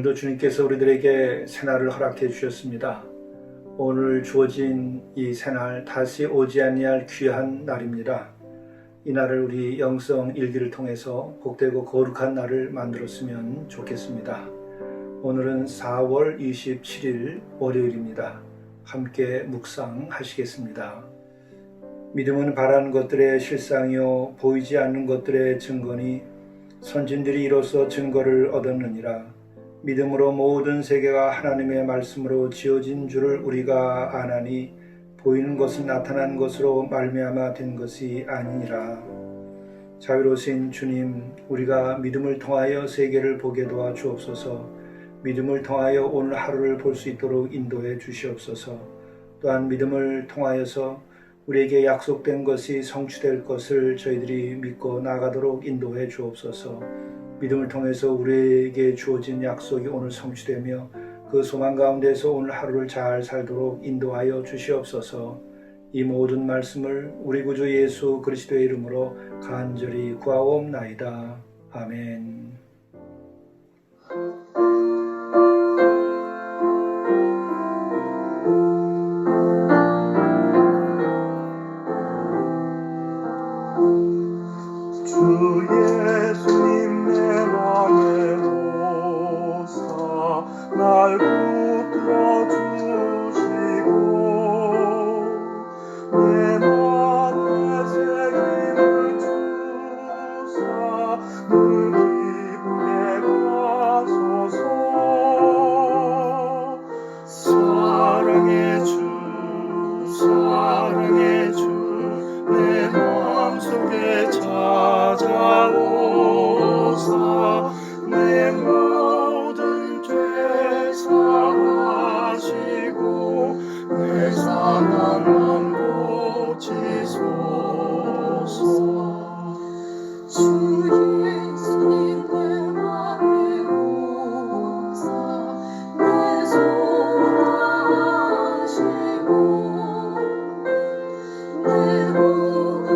오늘도 주님께서 우리들에게 새날을 허락해 주셨습니다. 오늘 주어진 이 새날 다시 오지 아니할 귀한 날입니다. 이 날을 우리 영성 일기를 통해서 복되고 거룩한 날을 만들었으면 좋겠습니다. 오늘은 4월 27일 월요일입니다. 함께 묵상하시겠습니다. 믿음은 바라는 것들의 실상이요 보이지 않는 것들의 증거니 선진들이 이로써 증거를 얻었느니라. 믿음으로 모든 세계가 하나님의 말씀으로 지어진 줄을 우리가 아나니 보이는 것은 나타난 것으로 말미암아 된 것이 아니니라. 자비로우신 주님, 우리가 믿음을 통하여 세계를 보게 도와 주옵소서. 믿음을 통하여 오늘 하루를 볼 수 있도록 인도해 주시옵소서. 또한 믿음을 통하여서 우리에게 약속된 것이 성취될 것을 저희들이 믿고 나가도록 인도해 주옵소서. 믿음을 통해서 우리에게 주어진 약속이 오늘 성취되며 그 소망 가운데서 오늘 하루를 잘 살도록 인도하여 주시옵소서. 이 모든 말씀을 우리 구주 예수 그리스도의 이름으로 간절히 구하옵나이다. 아멘. 주 예수님 내 맘에 오사 날 붙들어주시고 내 맘에 새김을 주사 늘 기쁘게 가소서. 사랑의 주 내 마음속에 찾아오사 내 모든 죄 사하시고 내 상한 맘 고치소서. 주 예수님 내 맘에 오사 내 소원 아시고 내 모든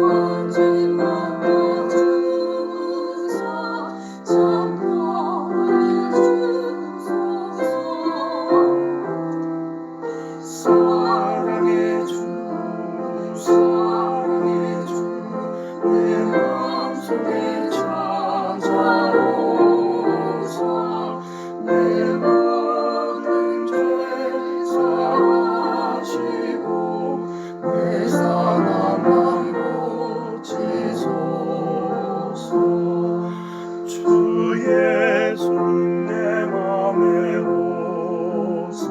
죄 맡아주사 참여해 주소서. 사랑의 주 내 마음속에 찾아오사 내 모든 죄 사하시고 내 상한 맘 고치소서. 주 예수님 내 맘에 오사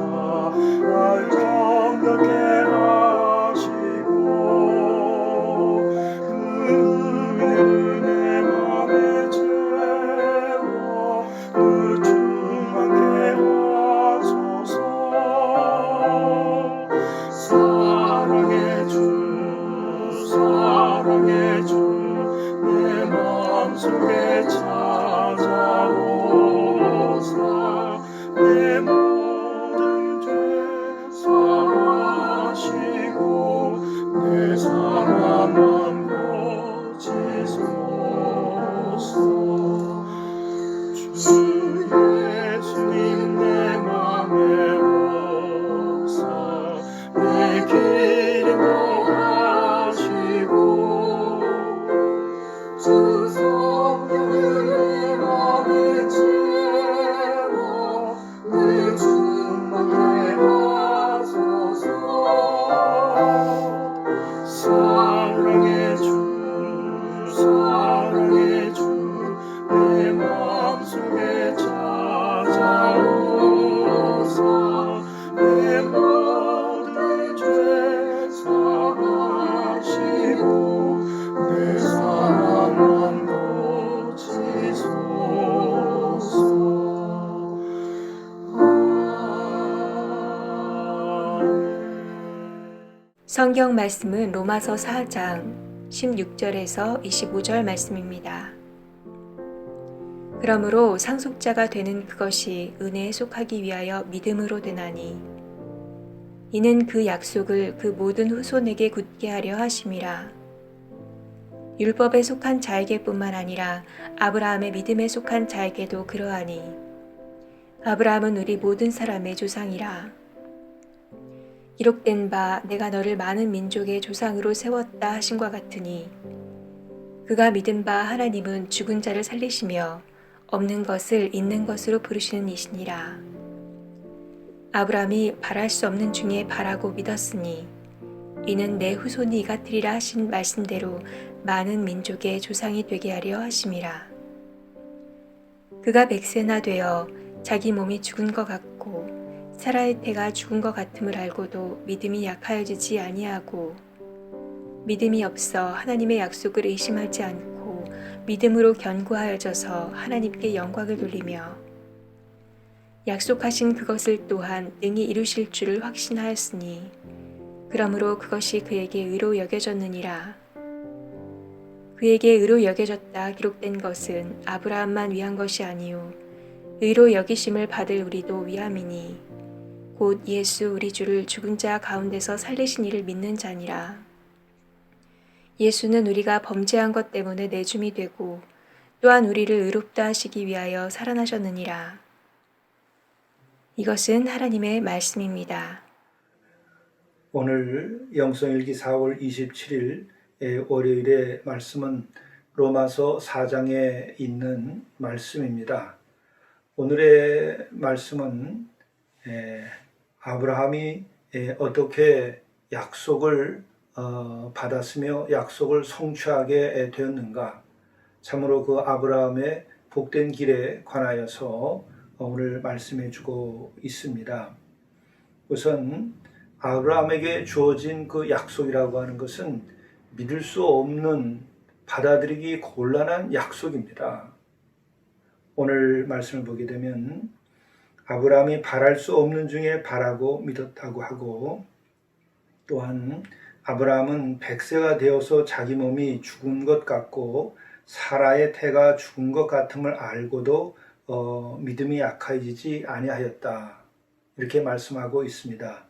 날 정결케 하시고 그 은혜를 내 맘에 채워 늘 충만케 하소서. 사랑의 주 내 마음속에 찾아오사 내 모든 죄 사하시고 내 상한 맘 고치소서. 주 예수님 내 맘에 오사 내 길 인도하시고 주 성령을 내 맘에 채워 늘 충만케 하소서. 사랑의 주 내 마음속에 찾아오사 내 모든 죄 사하시고 내 상한 맘 고치소서. 성경 말씀은 로마서 4장 16절에서 25절 말씀입니다. 그러므로 상속자가 되는 그것이 은혜에 속하기 위하여 믿음으로 되나니 이는 그 약속을 그 모든 후손에게 굳게 하려 하심이라. 율법에 속한 자에게뿐만 아니라 아브라함의 믿음에 속한 자에게도 그러하니 아브라함은 우리 모든 사람의 조상이라. 기록된 바 내가 너를 많은 민족의 조상으로 세웠다 하신과 같으니 그가 믿은 바 하나님은 죽은 자를 살리시며 없는 것을 있는 것으로 부르시는 이시니라. 아브라함이 바랄 수 없는 중에 바라고 믿었으니 이는 내 후손이 이같으리라 하신 말씀대로 많은 민족의 조상이 되게 하려 하심이라. 그가 100세나 되어 자기 몸이 죽은 것 같고 사라의 태가 죽은 것 같음을 알고도 믿음이 약하여지지 아니하고 믿음이 없어 하나님의 약속을 의심하지 않고 믿음으로 견고하여져서 하나님께 영광을 돌리며 약속하신 그것을 또한 능히 이루실 줄을 확신하였으니 그러므로 그것이 그에게 의로 여겨졌느니라. 그에게 의로 여겨졌다 기록된 것은 아브라함만 위한 것이 아니요 의로 여기심을 받을 우리도 위함이니 곧 예수 우리 주를 죽은 자 가운데서 살리신 이를 믿는 자니라. 예수는 우리가 범죄한 것 때문에 내줌이 되고 또한 우리를 의롭다 하시기 위하여 살아나셨느니라. 이것은 하나님의 말씀입니다. 오늘 영성일기 4월 27일 월요일의 말씀은 로마서 4장에 있는 말씀입니다. 오늘의 말씀은 아브라함이 어떻게 약속을 받았으며 약속을 성취하게 되었는가, 참으로 그 아브라함의 복된 길에 관하여서 오늘 말씀해 주고 있습니다. 우선 아브라함에게 주어진 그 약속이라고 하는 것은 믿을 수 없는, 받아들이기 곤란한 약속입니다. 오늘 말씀을 보게 되면 아브라함이 바랄 수 없는 중에 바라고 믿었다고 하고, 또한 아브라함은 100세가 되어서 자기 몸이 죽은 것 같고 사라의 태가 죽은 것 같음을 알고도 믿음이 약해지지 아니하였다, 이렇게 말씀하고 있습니다.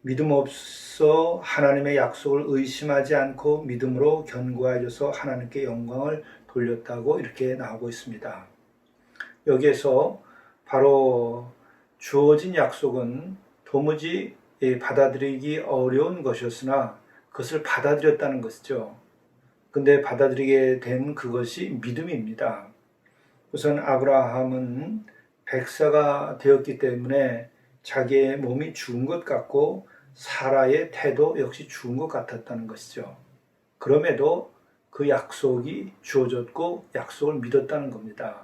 믿음 없어 하나님의 약속을 의심하지 않고 믿음으로 견고해져서 하나님께 영광을 돌렸다고 이렇게 나오고 있습니다. 여기에서 바로 주어진 약속은 도무지 받아들이기 어려운 것이었으나 그것을 받아들였다는 것이죠. 근데 받아들이게 된 그것이 믿음입니다. 우선 아브라함은 100세가 되었기 때문에 자기의 몸이 죽은 것 같고 사라의 태도 역시 죽은 것 같았다는 것이죠. 그럼에도 그 약속이 주어졌고 약속을 믿었다는 겁니다.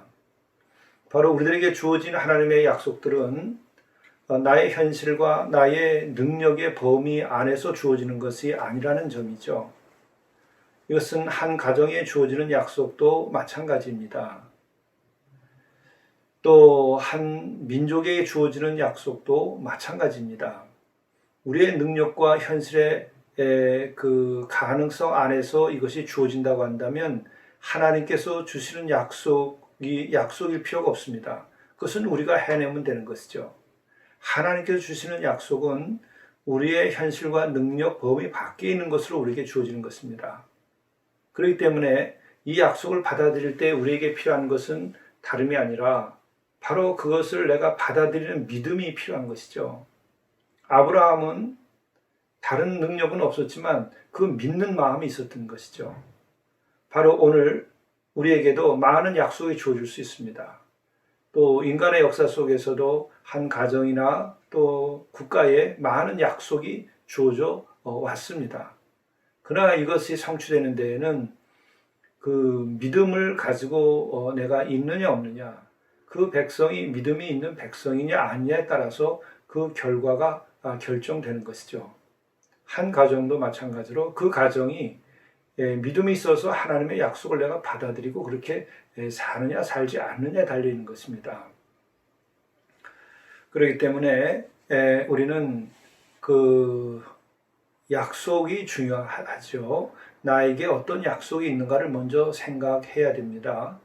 바로 우리들에게 주어진 하나님의 약속들은 나의 현실과 나의 능력의 범위 안에서 주어지는 것이 아니라는 점이죠. 이것은 한 가정에 주어지는 약속도 마찬가지입니다. 또 한 민족에게 주어지는 약속도 마찬가지입니다. 우리의 능력과 현실의 그 가능성 안에서 이것이 주어진다고 한다면 하나님께서 주시는 약속일 필요가 없습니다. 그것은 우리가 해내면 되는 것이죠. 하나님께서 주시는 약속은 우리의 현실과 능력 범위 밖에 있는 것으로 우리에게 주어지는 것입니다. 그렇기 때문에 이 약속을 받아들일 때 우리에게 필요한 것은 다름이 아니라 바로 그것을 내가 받아들이는 믿음이 필요한 것이죠. 아브라함은 다른 능력은 없었지만 그 믿는 마음이 있었던 것이죠. 바로 오늘 우리에게도 많은 약속이 주어질 수 있습니다. 또 인간의 역사 속에서도 한 가정이나 또 국가에 많은 약속이 주어져 왔습니다. 그러나 이것이 성취되는 데에는 그 믿음을 가지고 내가 있느냐 없느냐, 그 백성이 믿음이 있는 백성이냐 아니냐에 따라서 그 결과가 결정되는 것이죠. 한 가정도 마찬가지로 그 가정이 믿음이 있어서 하나님의 약속을 내가 받아들이고 그렇게 사느냐 살지 않느냐에 달려있는 것입니다. 그렇기 때문에 우리는 그 약속이 중요하죠. 나에게 어떤 약속이 있는가를 먼저 생각해야 됩니다.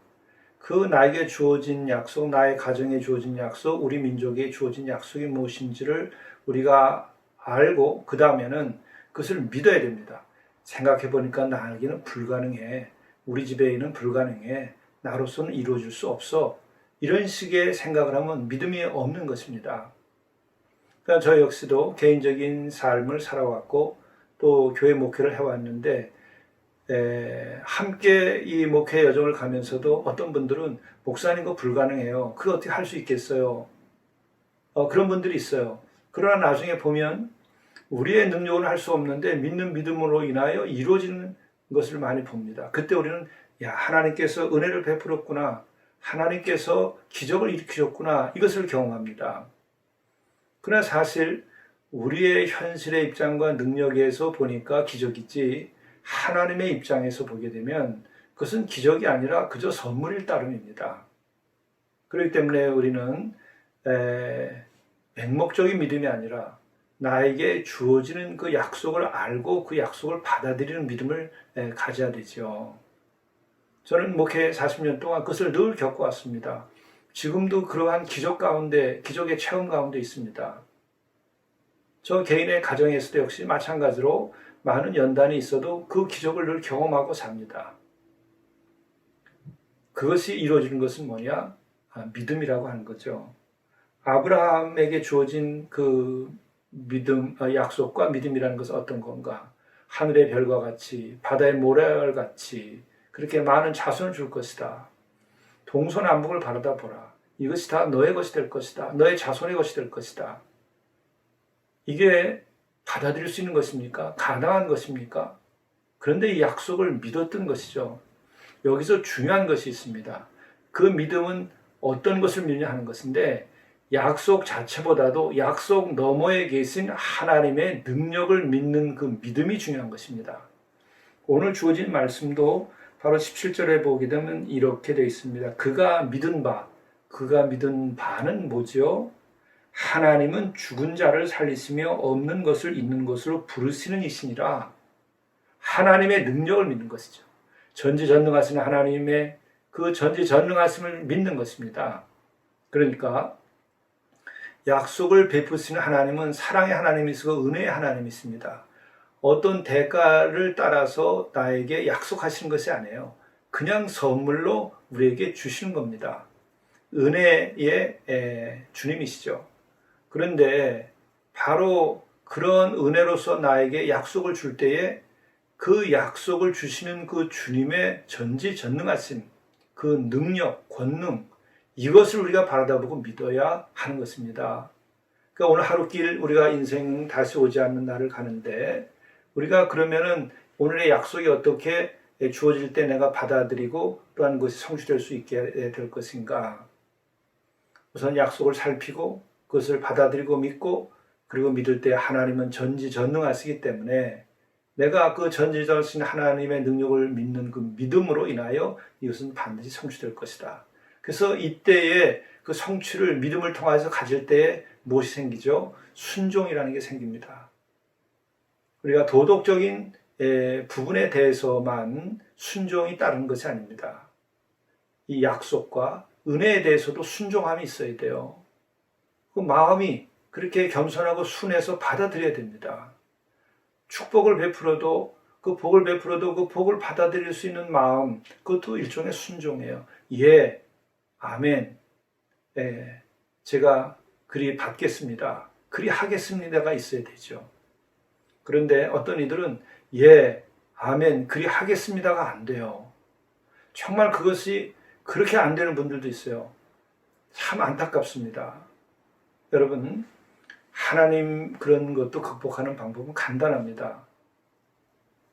그 나에게 주어진 약속, 나의 가정에 주어진 약속, 우리 민족에 주어진 약속이 무엇인지를 우리가 알고 그 다음에는 그것을 믿어야 됩니다. 생각해 보니까 나에게는 불가능해. 우리 집에는 불가능해. 나로서는 이루어질 수 없어. 이런 식의 생각을 하면 믿음이 없는 것입니다. 그러니까 저 역시도 개인적인 삶을 살아왔고 또 교회 목회를 해왔는데 함께 이 목회 여정을 가면서도 어떤 분들은 목사님 그거 불가능해요. 그거 어떻게 할 수 있겠어요? 그런 분들이 있어요. 그러나 나중에 보면 우리의 능력은 할 수 없는데 믿는 믿음으로 인하여 이루어지는 것을 많이 봅니다. 그때 우리는 야, 하나님께서 은혜를 베풀었구나. 하나님께서 기적을 일으키셨구나. 이것을 경험합니다. 그러나 사실 우리의 현실의 입장과 능력에서 보니까 기적이지 하나님의 입장에서 보게 되면 그것은 기적이 아니라 그저 선물일 따름입니다. 그렇기 때문에 우리는 맹목적인 믿음이 아니라 나에게 주어지는 그 약속을 알고 그 약속을 받아들이는 믿음을 가져야 되죠. 저는 목회 40년 동안 그것을 늘 겪어왔습니다. 지금도 그러한 기적 가운데, 기적의 체험 가운데 있습니다. 저 개인의 가정에서도 역시 마찬가지로 많은 연단이 있어도 그 기적을 늘 경험하고 삽니다. 그것이 이루어지는 것은 뭐냐? 믿음이라고 하는 거죠. 아브라함에게 주어진 그 믿음, 약속과 믿음이라는 것은 어떤 건가? 하늘의 별과 같이, 바다의 모래알 같이 그렇게 많은 자손을 줄 것이다. 동서남북을 바라다 보라. 이것이 다 너의 것이 될 것이다. 너의 자손의 것이 될 것이다. 이게 받아들일 수 있는 것입니까? 가능한 것입니까? 그런데 이 약속을 믿었던 것이죠. 여기서 중요한 것이 있습니다. 그 믿음은 어떤 것을 믿느냐 하는 것인데 약속 자체보다도 약속 너머에 계신 하나님의 능력을 믿는 그 믿음이 중요한 것입니다. 오늘 주어진 말씀도 바로 17절에 보게 되면 이렇게 되어 있습니다. 그가 믿은 바는 뭐죠? 하나님은 죽은 자를 살리시며 없는 것을 있는 것으로 부르시는 이시니라. 하나님의 능력을 믿는 것이죠. 전지전능하신 하나님의 그 전지전능하심을 믿는 것입니다. 그러니까 약속을 베푸시는 하나님은 사랑의 하나님이시고 은혜의 하나님이십니다. 어떤 대가를 따라서 나에게 약속하시는 것이 아니에요. 그냥 선물로 우리에게 주시는 겁니다. 은혜의 주님이시죠. 그런데 바로 그런 은혜로서 나에게 약속을 줄 때에 그 약속을 주시는 그 주님의 전지전능하신 그 능력, 권능, 이것을 우리가 바라다보고 믿어야 하는 것입니다. 그러니까 오늘 하루길 우리가 인생 다시 오지 않는 날을 가는데 우리가 그러면은 오늘의 약속이 어떻게 주어질 때 내가 받아들이고 또한 것이 성취될 수 있게 될 것인가? 우선 약속을 살피고 그것을 받아들이고 믿고 그리고 믿을 때 하나님은 전지전능하시기 때문에 내가 그 전지전능하신 하나님의 능력을 믿는 그 믿음으로 인하여 이것은 반드시 성취될 것이다. 그래서 이때에 그 성취를 믿음을 통해서 가질 때에 무엇이 생기죠? 순종이라는 게 생깁니다. 우리가 도덕적인 부분에 대해서만 순종이 따르는 것이 아닙니다. 이 약속과 은혜에 대해서도 순종함이 있어야 돼요. 그 마음이 그렇게 겸손하고 순해서 받아들여야 됩니다. 축복을 베풀어도 그 복을 받아들일 수 있는 마음, 그것도 일종의 순종이에요. 예, 아멘, 제가 그리 받겠습니다. 그리 하겠습니다가 있어야 되죠. 그런데 어떤 이들은 예, 아멘, 그리 하겠습니다가 안 돼요. 정말 그것이 그렇게 안 되는 분들도 있어요. 참 안타깝습니다. 여러분, 하나님 그런 것도 극복하는 방법은 간단합니다.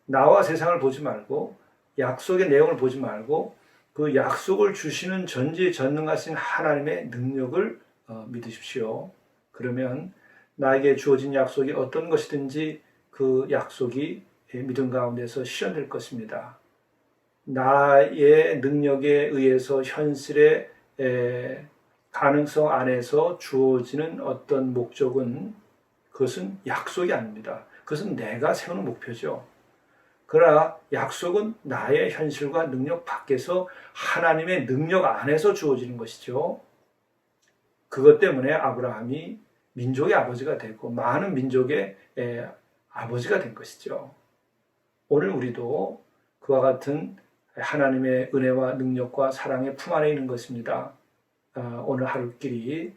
나와 세상을 보지 말고 약속의 내용을 보지 말고 그 약속을 주시는 전지전능하신 하나님의 능력을 믿으십시오. 그러면 나에게 주어진 약속이 어떤 것이든지 그 약속이 믿음 가운데서 실현될 것입니다. 나의 능력에 의해서 현실의 가능성 안에서 주어지는 어떤 목적은 그것은 약속이 아닙니다. 그것은 내가 세우는 목표죠. 그러나 약속은 나의 현실과 능력 밖에서 하나님의 능력 안에서 주어지는 것이죠. 그것 때문에 아브라함이 민족의 아버지가 되고 많은 민족의 아버지가 된 것이죠. 오늘 우리도 그와 같은 하나님의 은혜와 능력과 사랑의 품 안에 있는 것입니다. 오늘 하루끼리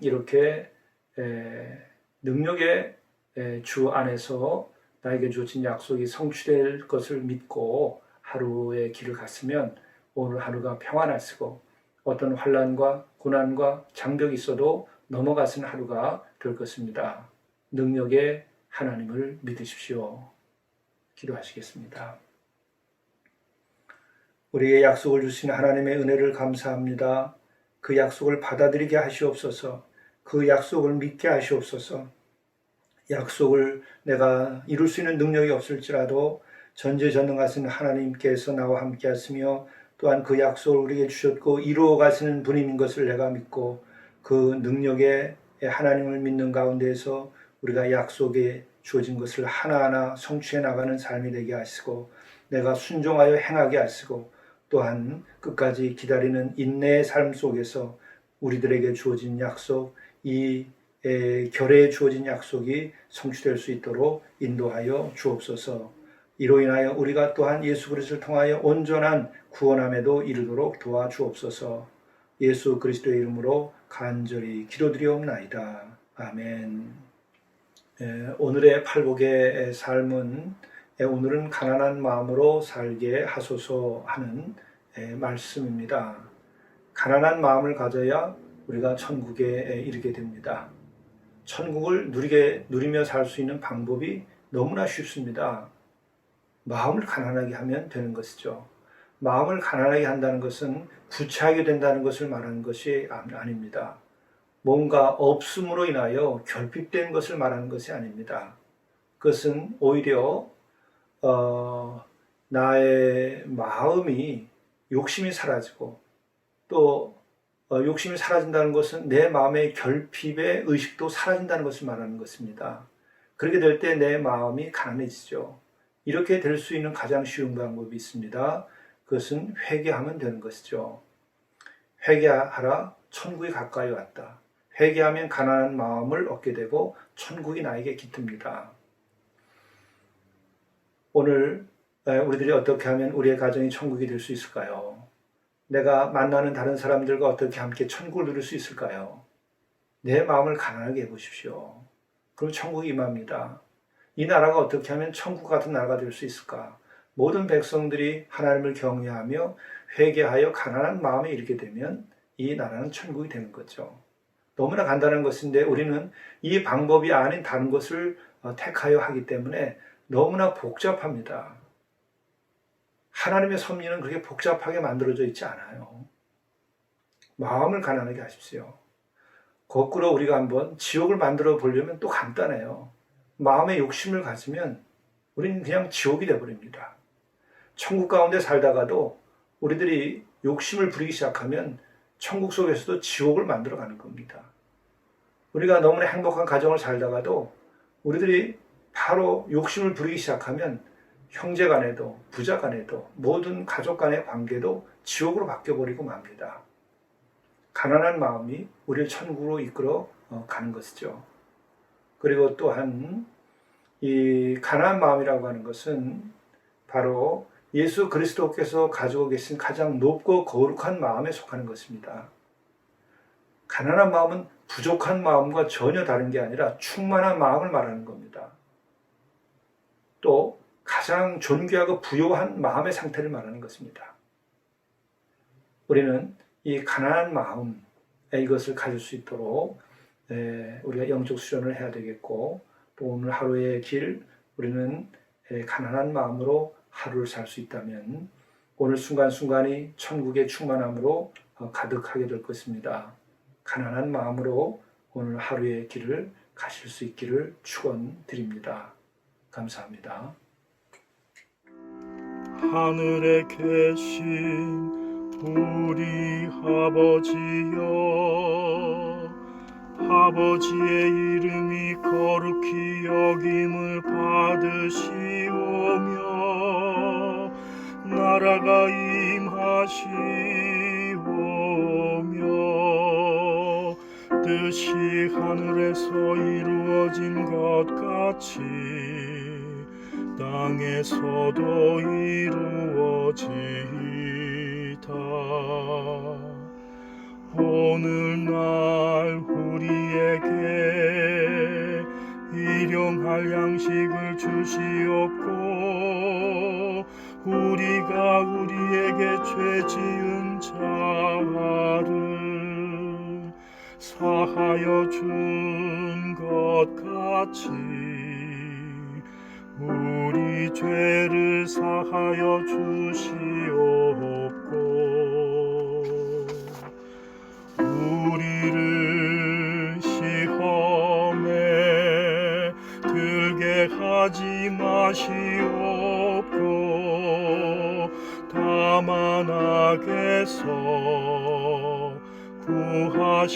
이렇게 능력의 주 안에서 나에게 주어진 약속이 성취될 것을 믿고 하루의 길을 갔으면 오늘 하루가 평안하시고 어떤 환난과 고난과 장벽이 있어도 넘어가는 하루가 될 것입니다. 능력의 하나님을 믿으십시오. 기도하시겠습니다. 우리에게 약속을 주신 하나님의 은혜를 감사합니다. 그 약속을 받아들이게 하시옵소서. 그 약속을 믿게 하시옵소서. 약속을 내가 이룰 수 있는 능력이 없을지라도 전지전능하신 하나님께서 나와 함께 하시며 또한 그 약속을 우리에게 주셨고 이루어 가시는 분인 것을 내가 믿고 그 능력의 하나님을 믿는 가운데에서 우리가 약속에 주어진 것을 하나하나 성취해 나가는 삶이 되게 하시고 내가 순종하여 행하게 하시고 또한 끝까지 기다리는 인내의 삶 속에서 우리들에게 주어진 약속, 이 결의에 주어진 약속이 성취될 수 있도록 인도하여 주옵소서. 이로 인하여 우리가 또한 예수 그리스도를 통하여 온전한 구원함에도 이르도록 도와주옵소서. 예수 그리스도의 이름으로 간절히 기도드리옵나이다. 아멘. 오늘의 팔복의 삶은 오늘은 가난한 마음으로 살게 하소서 하는 말씀입니다. 가난한 마음을 가져야 우리가 천국에 이르게 됩니다. 천국을 누리며 살 수 있는 방법이 너무나 쉽습니다. 마음을 가난하게 하면 되는 것이죠. 마음을 가난하게 한다는 것은 부채하게 된다는 것을 말하는 것이 아닙니다. 뭔가 없음으로 인하여 결핍된 것을 말하는 것이 아닙니다. 그것은 오히려 나의 마음이 욕심이 사라지고 또 욕심이 사라진다는 것은 내 마음의 결핍의 의식도 사라진다는 것을 말하는 것입니다. 그렇게 될 때 내 마음이 가난해지죠. 이렇게 될 수 있는 가장 쉬운 방법이 있습니다. 그것은 회개하면 되는 것이죠. 회개하라, 천국이 가까이 왔다. 회개하면 가난한 마음을 얻게 되고 천국이 나에게 깃듭니다. 오늘 우리들이 어떻게 하면 우리의 가정이 천국이 될 수 있을까요? 내가 만나는 다른 사람들과 어떻게 함께 천국을 누릴 수 있을까요? 내 마음을 가난하게 해보십시오. 그럼 천국이 임합니다. 이 나라가 어떻게 하면 천국 같은 나라가 될 수 있을까? 모든 백성들이 하나님을 경외하며 회개하여 가난한 마음에 이르게 되면 이 나라는 천국이 되는 거죠. 너무나 간단한 것인데 우리는 이 방법이 아닌 다른 것을 택하여 하기 때문에 너무나 복잡합니다. 하나님의 섭리는 그렇게 복잡하게 만들어져 있지 않아요. 마음을 가난하게 하십시오. 거꾸로 우리가 한번 지옥을 만들어 보려면 또 간단해요. 마음의 욕심을 가지면 우리는 그냥 지옥이 되어버립니다. 천국 가운데 살다가도 우리들이 욕심을 부리기 시작하면 천국 속에서도 지옥을 만들어가는 겁니다. 우리가 너무나 행복한 가정을 살다가도 우리들이 바로 욕심을 부리기 시작하면 형제 간에도 부자 간에도 모든 가족 간의 관계도 지옥으로 바뀌어버리고 맙니다. 가난한 마음이 우리를 천국으로 이끌어 가는 것이죠. 그리고 또한 이 가난한 마음이라고 하는 것은 바로 예수 그리스도께서 가지고 계신 가장 높고 거룩한 마음에 속하는 것입니다. 가난한 마음은 부족한 마음과 전혀 다른 게 아니라 충만한 마음을 말하는 겁니다. 또 가장 존귀하고 부요한 마음의 상태를 말하는 것입니다. 우리는 이 가난한 마음, 이것을 가질 수 있도록 우리가 영적 수련을 해야 되겠고 또 오늘 하루의 길 우리는 가난한 마음으로 하루를 살 수 있다면 오늘 순간순간이 천국의 충만함으로 가득하게 될 것입니다. 가난한 마음으로 오늘 하루의 길을 가실 수 있기를 축원드립니다. 감사합니다. 하늘에 계신 우리 아버지여, 아버지의 이름이 거룩히 여김을 받으시오며 나라가 임하시오며 뜻이 하늘에서 이루어진 것 같이 땅에서도 이루어지이다. 오늘날 우리에게 일용할 양식을 주시옵고 우리가 우리에게 죄 지은 자를 사하여 준 것 같이 우리 죄를 사하여 주시옵고 우리를 시험에 들게 하지 마시옵고 다만 악에서 구하시옵소서.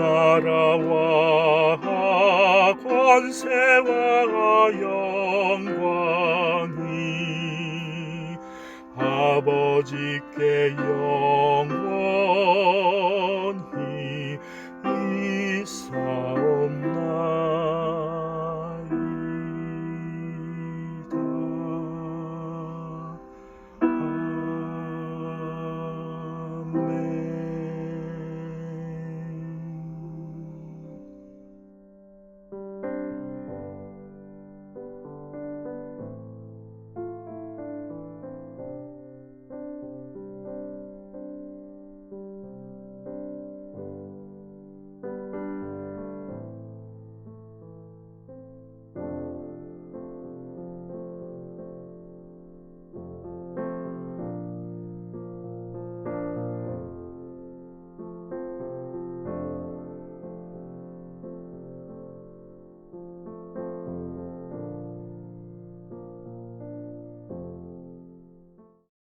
나라와 권세와 영광이 아버지께 영원히